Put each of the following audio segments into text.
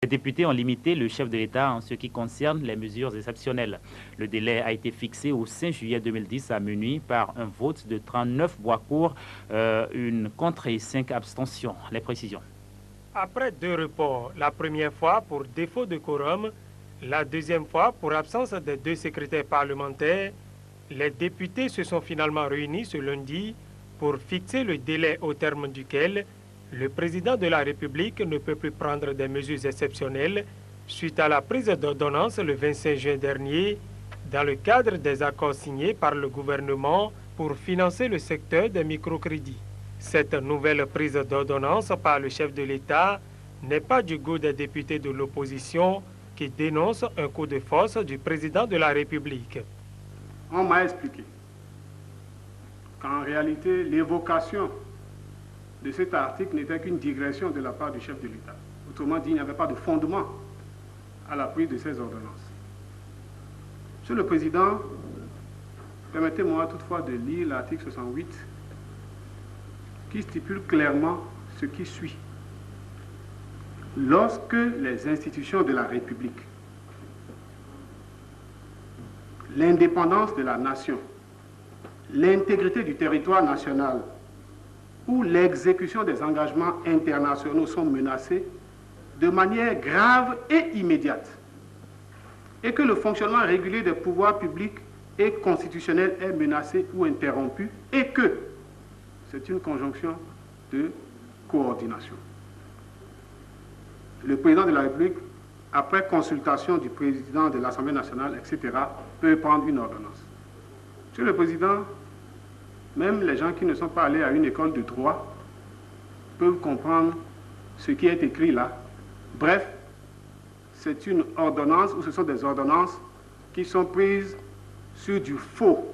députés ont limité le chef de l'État en ce qui concerne les mesures exceptionnelles. Le délai a été fixé au 5 juillet 2010 à minuit par un vote de 39 voix pour, une contre et 5 abstentions. Les précisions. Après 2 reports, la première fois pour défaut de quorum, la deuxième fois pour absence des 2 secrétaires parlementaires, les députés se sont finalement réunis ce lundi pour fixer le délai au terme duquel le président de la République ne peut plus prendre des mesures exceptionnelles suite à la prise d'ordonnance le 25 juin dernier dans le cadre des accords signés par le gouvernement pour financer le secteur des microcrédits. Cette nouvelle prise d'ordonnance par le chef de l'État n'est pas du goût des députés de l'opposition qui dénoncent un coup de force du président de la République. On m'a expliqué qu'en réalité, l'évocation de cet article n'était qu'une digression de la part du chef de l'État. Autrement dit, il n'y avait pas de fondement à la prise de ces ordonnances. Monsieur le Président, permettez-moi toutefois de lire l'article 68 qui stipule clairement ce qui suit. Lorsque les institutions de la République, l'indépendance de la nation, l'intégrité du territoire national ou l'exécution des engagements internationaux sont menacés de manière grave et immédiate, et que le fonctionnement régulier des pouvoirs publics et constitutionnels est menacé ou interrompu, et que c'est une conjonction de coordination. Le président de la République, après consultation du président de l'Assemblée nationale, etc., peut prendre une ordonnance. Monsieur le Président, même les gens qui ne sont pas allés à une école de droit peuvent comprendre ce qui est écrit là. Bref, c'est une ordonnance ou ce sont des ordonnances qui sont prises sur du faux,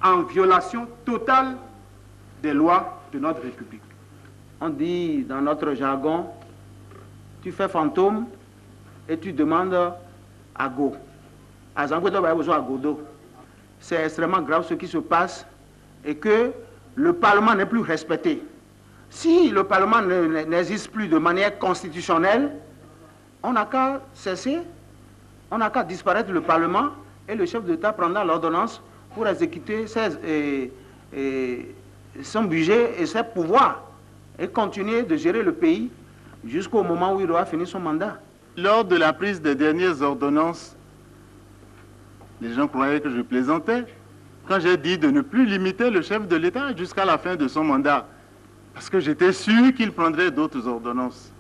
en violation totale des lois de notre République. On dit dans notre jargon, tu fais fantôme et tu demandes à go. C'est extrêmement grave ce qui se passe et que le Parlement n'est plus respecté. Si le Parlement n'existe plus de manière constitutionnelle, on n'a qu'à cesser, on n'a qu'à disparaître le Parlement et le chef d'État prendra l'ordonnance pour exécuter son budget et ses pouvoirs et continuer de gérer le pays jusqu'au moment où il aura fini son mandat. Lors de la prise des dernières ordonnances, les gens croyaient que je plaisantais quand j'ai dit de ne plus limiter le chef de l'État jusqu'à la fin de son mandat, parce que j'étais sûr qu'il prendrait d'autres ordonnances.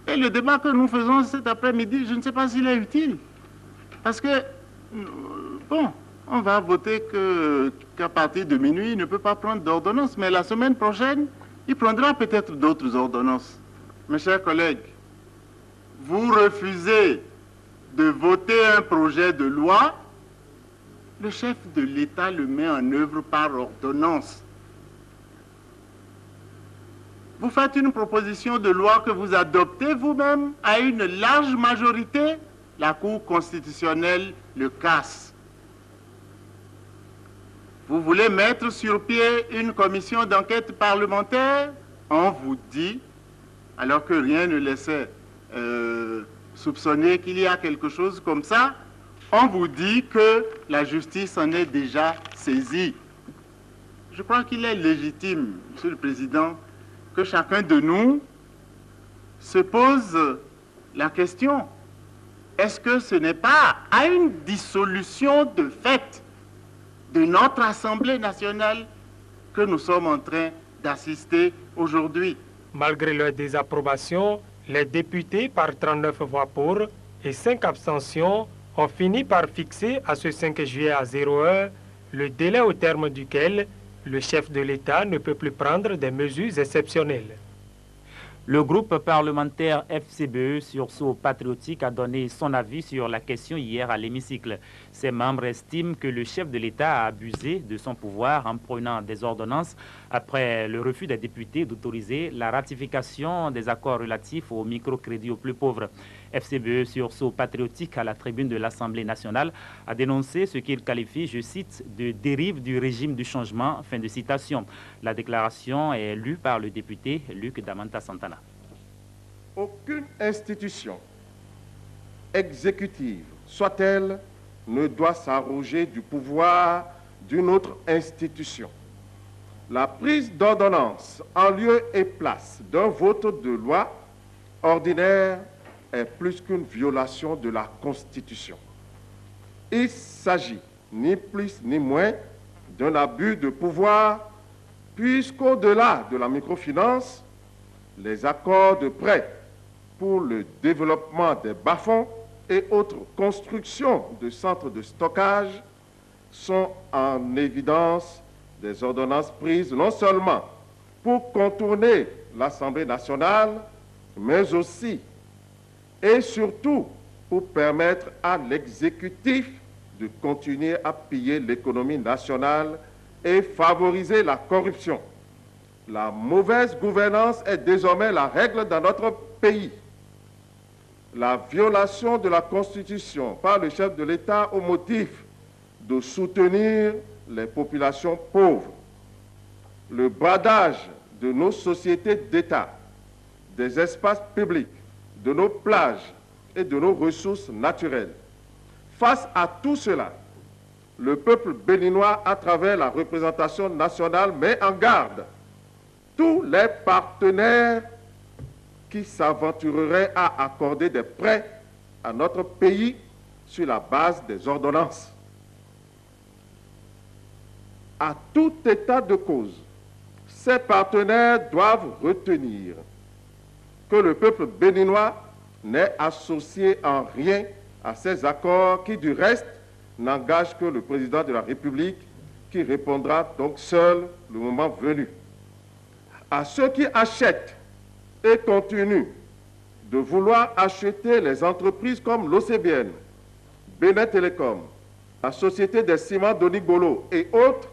Et le débat que nous faisons cet après-midi, je ne sais pas s'il est utile, parce que, bon, on va voter qu'à partir de minuit, il ne peut pas prendre d'ordonnance, mais la semaine prochaine, il prendra peut-être d'autres ordonnances. Mes chers collègues, vous refusez de voter un projet de loi, le chef de l'État le met en œuvre par ordonnance. Vous faites une proposition de loi que vous adoptez vous-même à une large majorité, la Cour constitutionnelle le casse. Vous voulez mettre sur pied une commission d'enquête parlementaire, on vous dit, alors que rien ne laissait soupçonner qu'il y a quelque chose comme ça, on vous dit que la justice en est déjà saisie. Je crois qu'il est légitime, Monsieur le Président, que chacun de nous se pose la question, est-ce que ce n'est pas à une dissolution de fait de notre Assemblée nationale que nous sommes en train d'assister aujourd'hui? Malgré leur désapprobation, les députés, par 39 voix pour et 5 abstentions, ont fini par fixer à ce 5 juillet à 0 heure le délai au terme duquel le chef de l'État ne peut plus prendre des mesures exceptionnelles. Le groupe parlementaire FCBE Sursaut Patriotique a donné son avis sur la question hier à l'hémicycle. Ses membres estiment que le chef de l'État a abusé de son pouvoir en prenant des ordonnances après le refus des députés d'autoriser la ratification des accords relatifs au microcrédit aux plus pauvres. FCBE Sursaut Patriotique, à la tribune de l'Assemblée nationale, a dénoncé ce qu'il qualifie, je cite, de dérive du régime du changement, fin de citation. La déclaration est lue par le député Luc Damanta Santana. Aucune institution exécutive, soit-elle, ne doit s'arroger du pouvoir d'une autre institution. La prise d'ordonnance en lieu et place d'un vote de loi ordinaire est plus qu'une violation de la Constitution. Il s'agit ni plus ni moins d'un abus de pouvoir, puisqu'au-delà de la microfinance, les accords de prêt pour le développement des bas-fonds et autres constructions de centres de stockage sont en évidence des ordonnances prises non seulement pour contourner l'Assemblée nationale, mais aussi et surtout pour permettre à l'exécutif de continuer à piller l'économie nationale et favoriser la corruption. La mauvaise gouvernance est désormais la règle dans notre pays. La violation de la Constitution par le chef de l'État au motif de soutenir les populations pauvres, le bradage de nos sociétés d'État, des espaces publics, de nos plages et de nos ressources naturelles. Face à tout cela, le peuple béninois, à travers la représentation nationale, met en garde tous les partenaires qui s'aventureraient à accorder des prêts à notre pays sur la base des ordonnances. À tout état de cause, ces partenaires doivent retenir que le peuple béninois n'est associé en rien à ces accords qui, du reste, n'engagent que le président de la République, qui répondra donc seul le moment venu. À ceux qui achètent et continuent de vouloir acheter les entreprises comme l'OCBN, Bénin Télécom, la Société des ciments d'Onigolo et autres,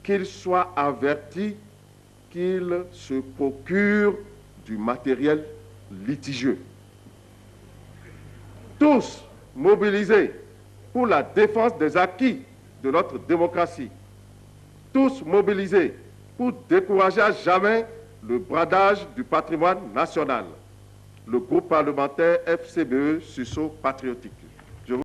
qu'ils soient avertis qu'ils se procurent du matériel litigieux. Tous mobilisés pour la défense des acquis de notre démocratie, tous mobilisés pour décourager à jamais le bradage du patrimoine national. Le groupe parlementaire FCBE Sursaut Patriotique.